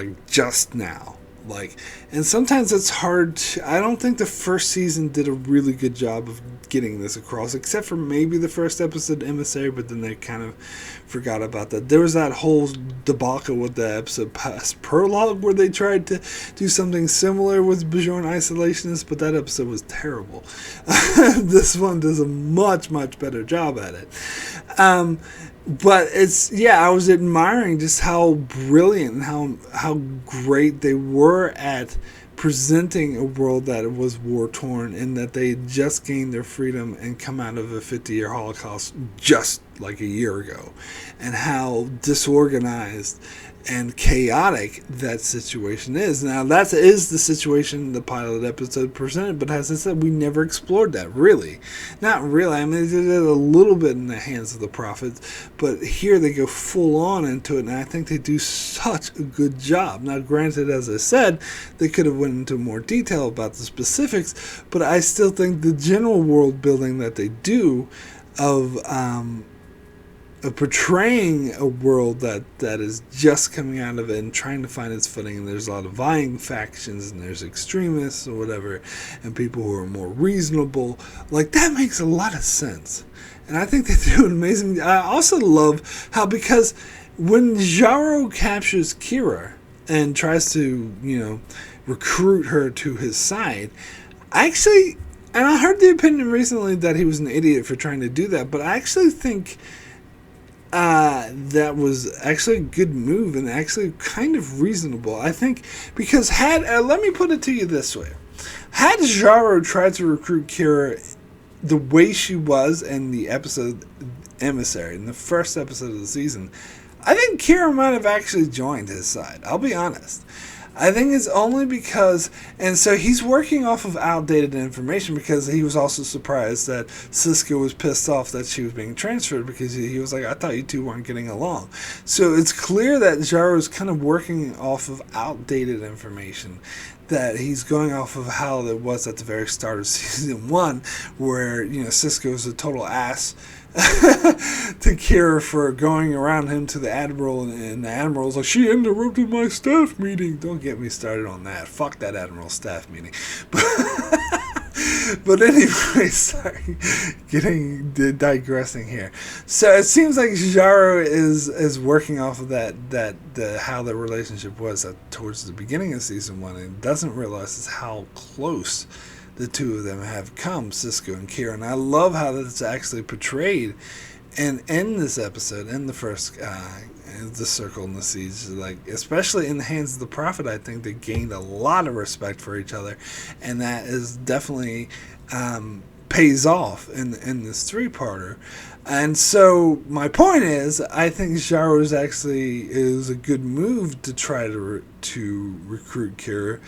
now. And sometimes it's hard to, I don't think the first season did a really good job of getting this across, except for maybe the first episode, Emissary, but then they kind of forgot about that. There was that whole debacle with the episode Past Prologue where they tried to do something similar with Bajoran isolationists, but that episode was terrible. This one does a much, much better job at it. But I was admiring just how brilliant and how great they were at presenting a world that was war-torn, and that they had just gained their freedom and come out of a 50-year Holocaust just like a year ago, and how disorganized and chaotic that situation is. Now, that is the situation the pilot episode presented, but as I said, we never explored that, really. Not really. I mean, they did it a little bit in the hands of the prophets, but here they go full on into it, and I think they do such a good job. Now, granted, as I said, they could have went into more detail about the specifics, but I still think the general world building that they do of portraying a world that is just coming out of it and trying to find its footing, and there's a lot of vying factions, and there's extremists or whatever, and people who are more reasonable, like, that makes a lot of sense. And I think they do an amazing. I also love how, because when Jaro captures Kira and tries to, recruit her to his side, and I heard the opinion recently that he was an idiot for trying to do that, but I actually think that was actually a good move and actually kind of reasonable. I think, because let me put it to you this way. Had Jaro tried to recruit Kira the way she was in the episode Emissary, in the first episode of the season, I think Kira might have actually joined his side. I'll be honest. I think it's only because, and so he's working off of outdated information, because he was also surprised that Sisko was pissed off that she was being transferred, because he was like, I thought you two weren't getting along. So it's clear that Jaro is kind of working off of outdated information, that he's going off of how it was at the very start of season 1, where, Sisko is a total ass to Kira for going around him to the Admiral, and the Admiral's like, she interrupted my staff meeting. Don't get me started on that. Fuck that Admiral staff meeting. But anyway, sorry, digressing here. So it seems like Jaro is working off of how the relationship was towards the beginning of season 1, and doesn't realize how close the two of them have come, Sisko and Kira. And I love how that's actually portrayed in this episode, in the first the Circle and the Siege. Like, especially in the hands of the Prophet, I think they gained a lot of respect for each other, and that is definitely pays off in this 3-parter. And so my point is, I think Jaro is a good move to try to recruit Kira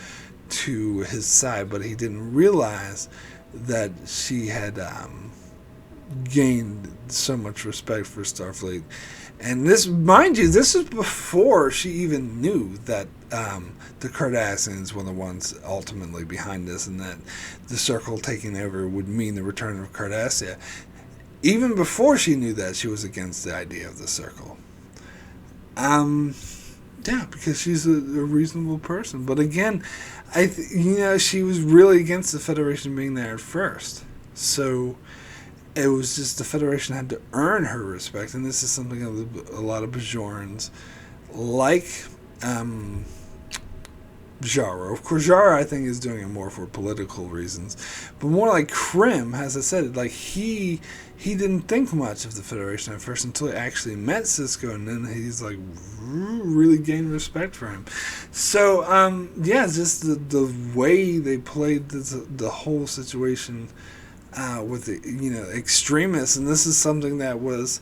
to his side, but he didn't realize that she had gained so much respect for Starfleet. And this, mind you, this is before she even knew that the Cardassians were the ones ultimately behind this, and that the Circle taking over would mean the return of Cardassia. Even before she knew that, she was against the idea of the Circle. Yeah, because she's a reasonable person. But again, she was really against the Federation being there at first. So it was just the Federation had to earn her respect, and this is something a lot of Bajorans, like Jaro. Of course, Jaro, I think, is doing it more for political reasons, but more like Krim, as I said, like he didn't think much of the Federation at first until he actually met Sisko, and then he's like really gained respect for him. So just the way they played the whole situation with the extremists, and this is something that was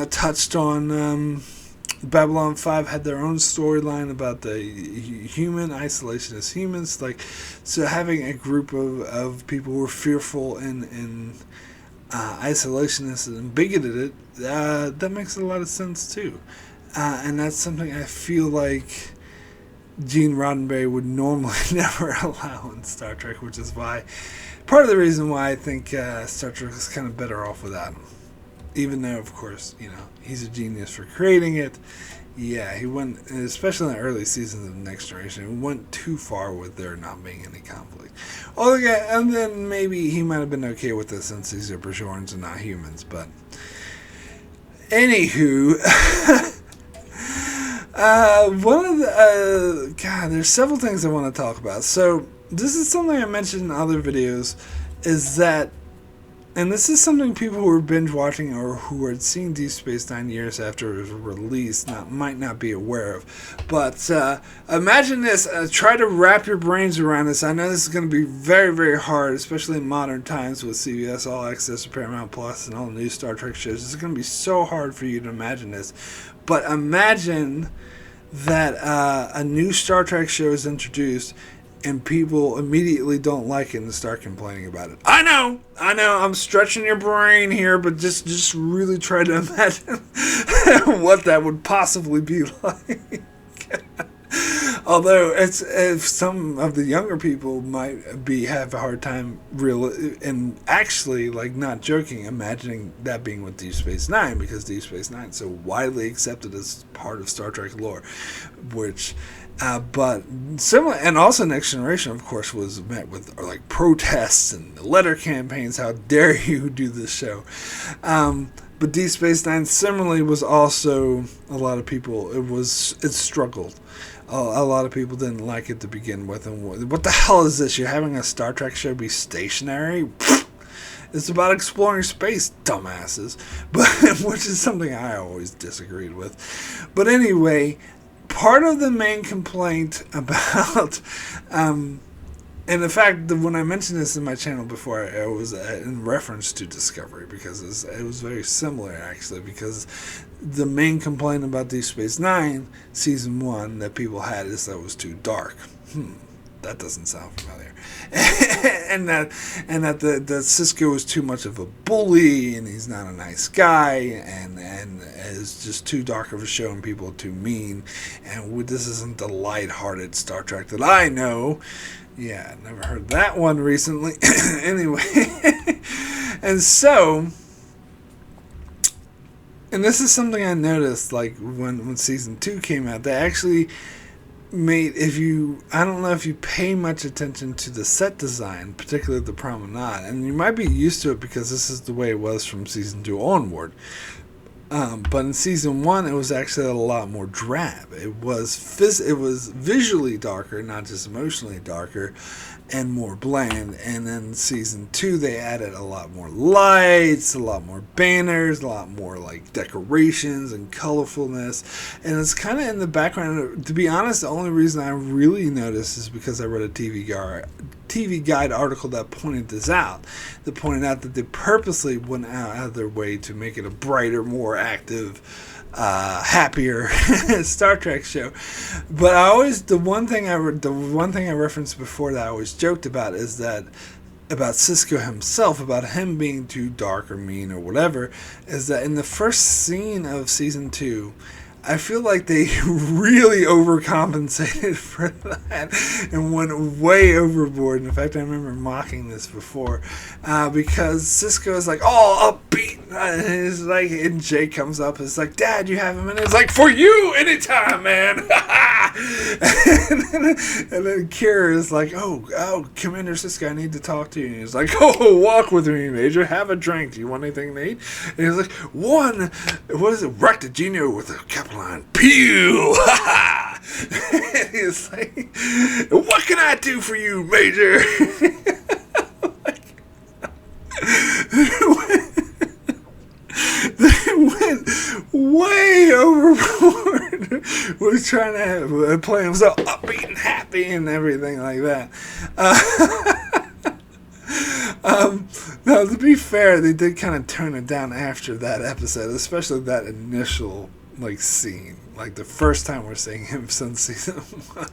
touched on. Babylon 5 had their own storyline about the human isolationist humans, like, so having a group of people who were fearful and isolationist and bigoted, that makes a lot of sense too, and that's something I feel like Gene Roddenberry would normally never allow in Star Trek, which is why part of the reason why I think Star Trek is kind of better off without him. Even though, of course, he's a genius for creating it. Yeah, he went, especially in the early seasons of Next Generation, he went too far with there not being any conflict. And then maybe he might have been okay with this since these are Bajorans and not humans. But anywho, one of the there's several things I want to talk about. So this is something I mentioned in other videos, is that, and this is something people who are binge watching or who are seeing Deep Space Nine years after it was released might not be aware of. But imagine this. Try to wrap your brains around this. I know this is going to be very, very hard, especially in modern times with CBS All Access, Paramount Plus, and all the new Star Trek shows. It's going to be so hard for you to imagine this. But imagine that a new Star Trek show is introduced and people immediately don't like it and start complaining about it. I know, I'm stretching your brain here, but just really try to imagine what that would possibly be like. Although if some of the younger people might have a hard time actually, like, not joking, imagining that being with Deep Space Nine, because Deep Space Nine is so widely accepted as part of Star Trek lore, which. But similar, and also Next Generation, of course, was met with like protests and letter campaigns. How dare you do this show? But Deep Space Nine similarly was also a lot of people. It struggled. A lot of people didn't like it to begin with. And what the hell is this? You're having a Star Trek show be stationary? It's about exploring space, dumbasses. But which is something I always disagreed with. But anyway. Part of the main complaint about, and in fact, when I mentioned this in my channel before, it was in reference to Discovery, because it was very similar, actually, because the main complaint about Deep Space Nine, Season 1, that people had is that it was too dark. That doesn't sound familiar. and that the Sisko is too much of a bully, and he's not a nice guy, and is just too dark of a show, and people are too mean, and this isn't the lighthearted Star Trek that I know. Yeah, I never heard that one recently. Anyway, and so, and this is something I noticed, like when Season 2 came out, they actually made, I don't know if you pay much attention to the set design, particularly the promenade, and you might be used to it because this is the way it was from Season 2 onward. But in Season 1, it was actually a lot more drab. It was visually darker, not just emotionally darker, and more bland. And then Season 2, they added a lot more lights, a lot more banners, a lot more like decorations and colorfulness. And it's kind of in the background. To be honest, the only reason I really noticed is because I read a TV Guide article that pointed this out. That pointed out that they purposely went out of their way to make it a brighter, more active, happier Star Trek show. But the one thing I referenced before that I always joked about is that about Sisko himself, about him being too dark or mean or whatever, is that in the first scene of Season 2, I feel like they really overcompensated for that and went way overboard. In fact, I remember mocking this before because Sisko is like all upbeat. And Jay comes up. It's like, Dad, you have a minute? It's like, for you, anytime, man. and then Kira is like, oh, Commander Sisko, I need to talk to you. And he's like, walk with me, Major. Have a drink. Do you want anything to eat? And he's like, Rectigino with a Capelline. Pew! And he's like, what can I do for you, Major? They went way overboard. Was trying to have play him so upbeat and happy and everything like that. Now, to be fair, they did kind of tone it down after that episode, especially that initial scene. Like the first time we're seeing him since Season 1.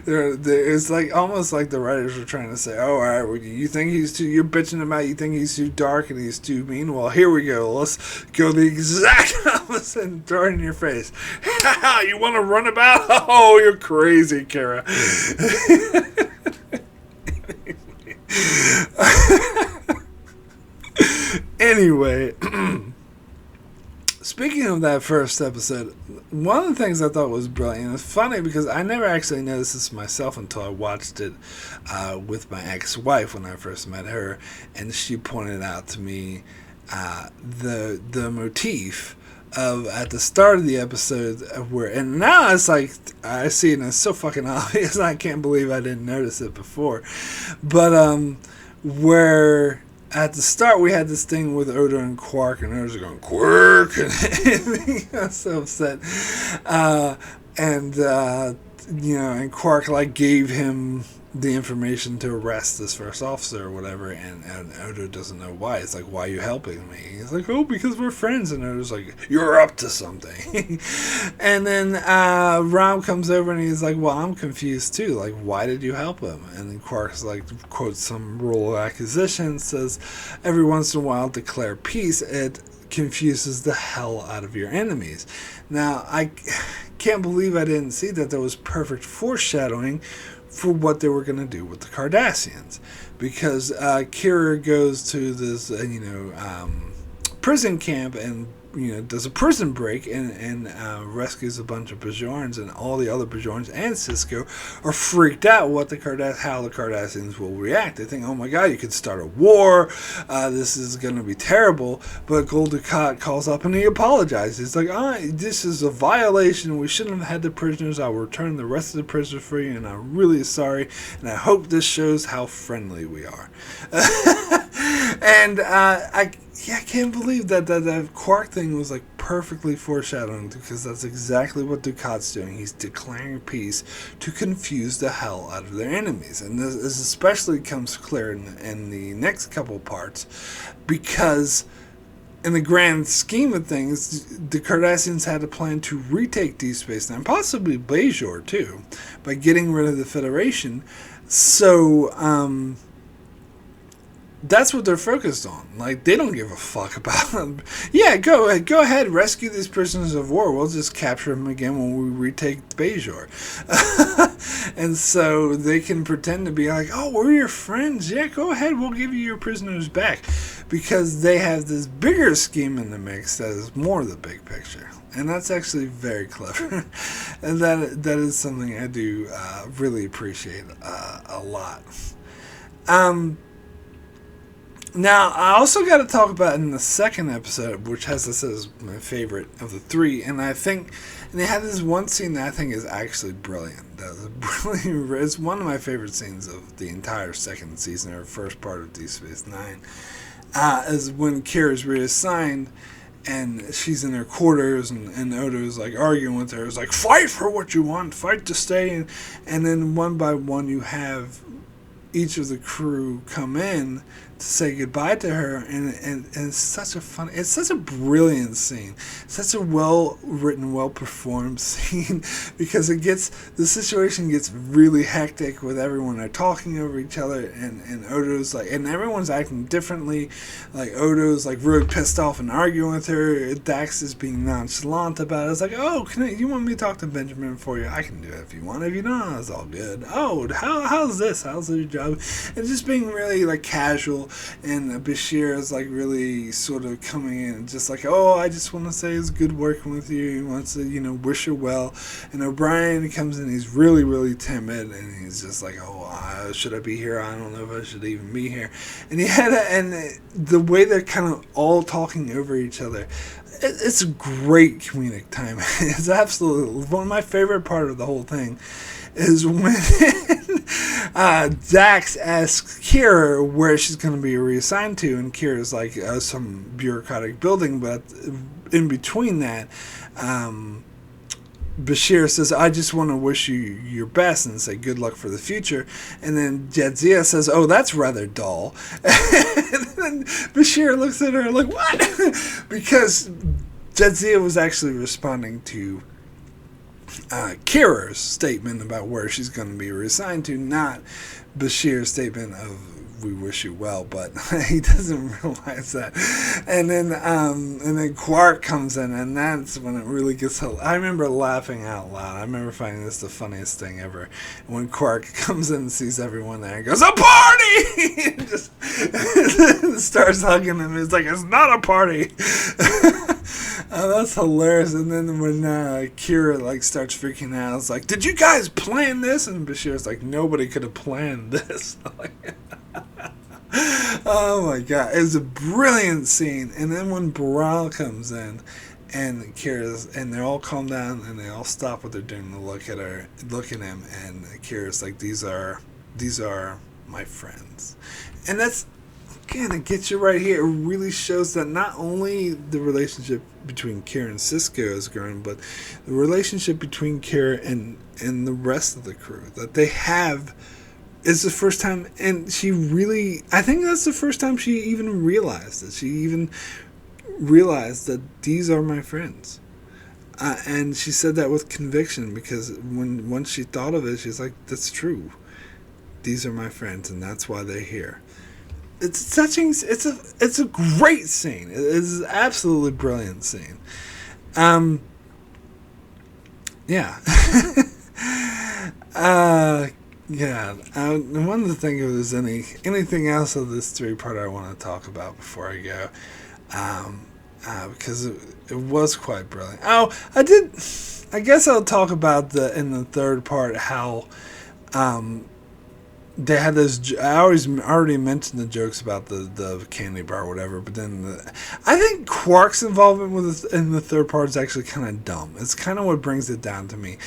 It's like almost like the writers were trying to say, all right, well, you're bitching about, you think he's too dark and he's too mean? Well, here we go. Let's go the exact opposite and throw it in your face. You want to run about? Oh, you're crazy, Kara. Anyway, speaking of that first episode, one of the things I thought was brilliant, it's funny because I never actually noticed this myself until I watched it with my ex-wife when I first met her, and she pointed out to me the motif of at the start of the episode and now it's like I see it and it's so fucking obvious. I can't believe I didn't notice it before, but where at the start we had this thing with Odo and Quark, and Odo's going, Quark, and he got so upset. And Quark like gave him the information to arrest this first officer or whatever, and Odo doesn't know why. It's like, why are you helping me? He's like, oh, because we're friends. And Odo's like, you're up to something. And then Rom comes over and he's like, well, I'm confused too. Like, why did you help him? And then Quark's like, quotes some rule of acquisition, says, every once in a while declare peace. It confuses the hell out of your enemies. Now, I can't believe I didn't see that. That was perfect foreshadowing for what they were going to do with the Cardassians, because Kira goes to this prison camp and does a prison break and rescues a bunch of Bajorans, and all the other Bajorans and Sisko are freaked out how the Cardassians will react. They think, oh my god, you could start a war, this is going to be terrible. But Gul Dukat calls up and he apologizes. He's like, this is a violation, we shouldn't have had the prisoners, I'll return the rest of the prisoners for you, and I'm really sorry, and I hope this shows how friendly we are. And I can't believe that Quark thing was like perfectly foreshadowing, because that's exactly what Dukat's doing. He's declaring peace to confuse the hell out of their enemies. And this especially comes clear in the next couple parts, because in the grand scheme of things, the Cardassians had a plan to retake Deep Space Nine, possibly Bajor too, by getting rid of the Federation. So, that's what they're focused on. Like, they don't give a fuck about them. Yeah, go ahead, rescue these prisoners of war. We'll just capture them again when we retake Bajor. And so they can pretend to be like, oh, we're your friends. Yeah, go ahead, we'll give you your prisoners back. Because they have this bigger scheme in the mix that is more the big picture. And that's actually very clever. And that is something I do really appreciate a lot. Now, I also got to talk about in the second episode, which has this as my favorite of the three, and they had this one scene that I think is actually brilliant. It's one of my favorite scenes of the entire second season, or first part of Deep Space Nine, is when Kira's reassigned, and she's in her quarters, and Odo's like arguing with her. It's like, fight for what you want, fight to stay, and then one by one you have each of the crew come in to say goodbye to her, and it's such a brilliant scene, such a well written, well performed scene, because the situation gets really hectic with everyone. They're talking over each other, and Odo's like, and everyone's acting differently. Like, Odo's like really pissed off and arguing with her. Dax is being nonchalant about it. It's like, oh, you want me to talk to Benjamin for you? I can do it if you want. If you don't, it's all good. Oh, how's this? How's your job? And just being really like casual. And Bashir is like really sort of coming in and just like, oh, I just want to say it's good working with you. He wants to, wish her well. And O'Brien comes in, he's really, really timid, and he's just like, oh, should I be here? I don't know if I should even be here. And the way they're kind of all talking over each other, it's great comedic timing. It's absolutely one of my favorite part of the whole thing. Is when Dax asks Kira where she's going to be reassigned to, and Kira's like, some bureaucratic building, but in between that, Bashir says, I just want to wish you your best and say good luck for the future. And then Jadzia says, oh, that's rather dull. And then Bashir looks at her like, what? Because Jadzia was actually responding to Kira's statement about where she's going to be reassigned to, not Bashir's statement of "we wish you well," but he doesn't realize that. And then Quark comes in, and that's when it really gets. I remember laughing out loud. I remember finding this the funniest thing ever. When Quark comes in and sees everyone there and goes, "A party!" and just starts hugging them. It's like, it's not a party. That's hilarious. And then when Kira starts freaking out, it's like, did you guys plan this? And Bashir's like, nobody could have planned this. Oh my god, it was a brilliant scene. And then when Baral comes in, and they're all calm down, and they all stop what they're doing to look at him, and Kira's like, these are my friends. And again, it gets you right here. It really shows that not only the relationship between Kira and Sisko is growing, but the relationship between Kira and the rest of the crew that they have is the first time. And she really, I think that's the first time she even realized it. She even realized that these are my friends. And she said that with conviction, because once she thought of it, she's like, that's true. These are my friends, and that's why they're here. It's touching. It's a great scene. It is an absolutely brilliant scene. Yeah. Yeah. I wanted to think if there's anything else of this three-part I want to talk about before I go. Because it was quite brilliant. Oh, I guess I'll talk about in the third part how they had those. I already mentioned the jokes about the candy bar or whatever, but then I think Quark's involvement in the third part is actually kind of dumb. It's kind of what brings it down to me,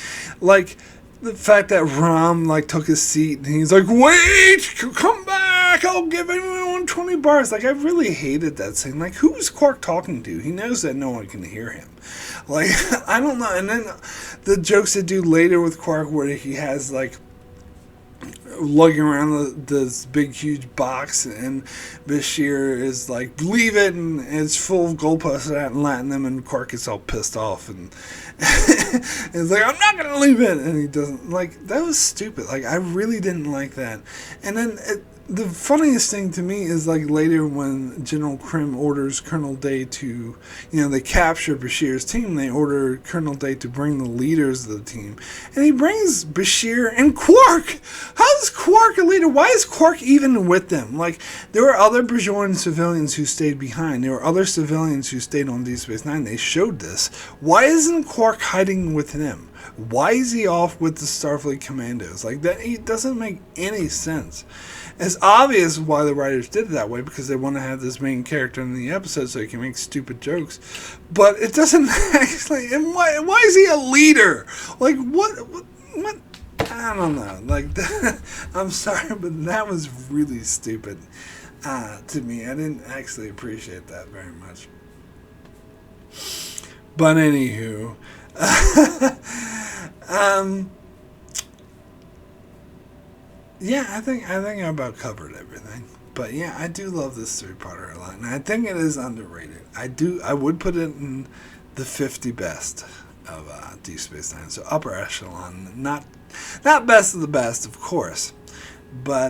like the fact that Rom took his seat and he's like, "Wait, come back! I'll give anyone 20 bars." Like, I really hated that scene. Like, who's Quark talking to? He knows that no one can hear him. Like, I don't know. And then the jokes they do later with Quark, where he has lugging around this big huge box, and Bashir is like, "Leave it," and it's full of goalposts and Latin them, and Quark gets all pissed off and it's like, "I'm not gonna leave it," and he doesn't. Like, that was stupid. Like, I really didn't like that. And then the funniest thing to me is later when General Krim orders Colonel Day to, they capture Bashir's team. They order Colonel Day to bring the leaders of the team, and he brings Bashir and Quark. How is Quark a leader? Why is Quark even with them? There were other Bajoran civilians who stayed behind. There were other civilians who stayed on Deep Space Nine. They showed this. Why isn't Quark hiding with them? Why is he off with the Starfleet commandos? That it doesn't make any sense. It's obvious why the writers did it that way, because they want to have this main character in the episode so he can make stupid jokes. But it doesn't actually. And why is he a leader? What? I don't know. I'm sorry, but that was really stupid to me. I didn't actually appreciate that very much. But anywho. Yeah, I think I about covered everything. But yeah, I do love this three-parter a lot, and I think it is underrated. I would put it in the 50 best of Deep Space Nine, so upper echelon, not best of the best, of course, but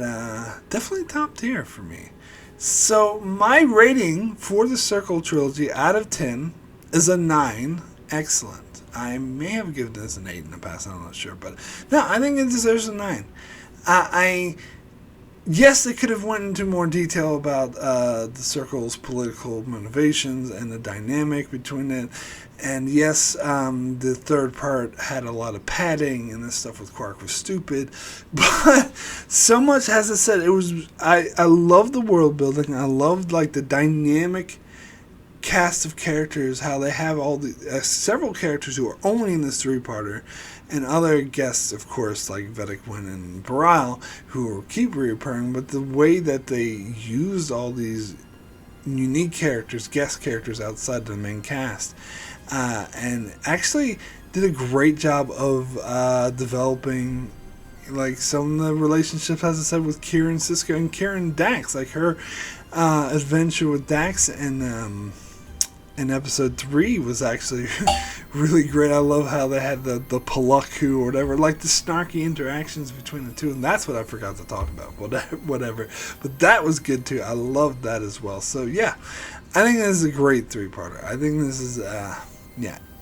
definitely top tier for me. So my rating for the Circle Trilogy out of 10 is a 9. Excellent. I may have given this an 8 in the past. I'm not sure, but no, I think it deserves a 9. Yes, they could have went into more detail about the Circle's political motivations and the dynamic between it. And yes, the third part had a lot of padding, and this stuff with Quark was stupid. But so much, as I said, I love the world building. I loved the dynamic cast of characters, how they have all the several characters who are only in this three-parter, and other guests, of course, like Vedic Winn and Baral, who keep reappearing. But the way that they used all these unique characters, guest characters outside the main cast, and actually did a great job of developing some of the relationships, as I said, with Kira and Sisko, and Kira and Dax, her adventure with Dax in episode 3 was actually really great. I love how they had the Palaku or whatever, the snarky interactions between the two, and that's what I forgot to talk about. Whatever. But that was good too. I loved that as well. So yeah, I think this is a great three-parter. I think this is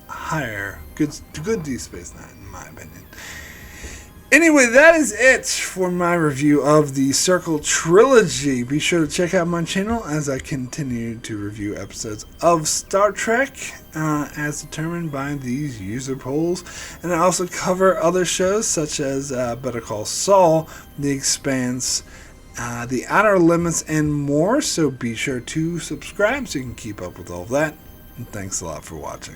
higher, good Deep Space Nine in my opinion. Anyway, that is it for my review of the Circle Trilogy. Be sure to check out my channel as I continue to review episodes of Star Trek as determined by these user polls. And I also cover other shows such as Better Call Saul, The Expanse, The Outer Limits, and more. So be sure to subscribe so you can keep up with all of that. And thanks a lot for watching.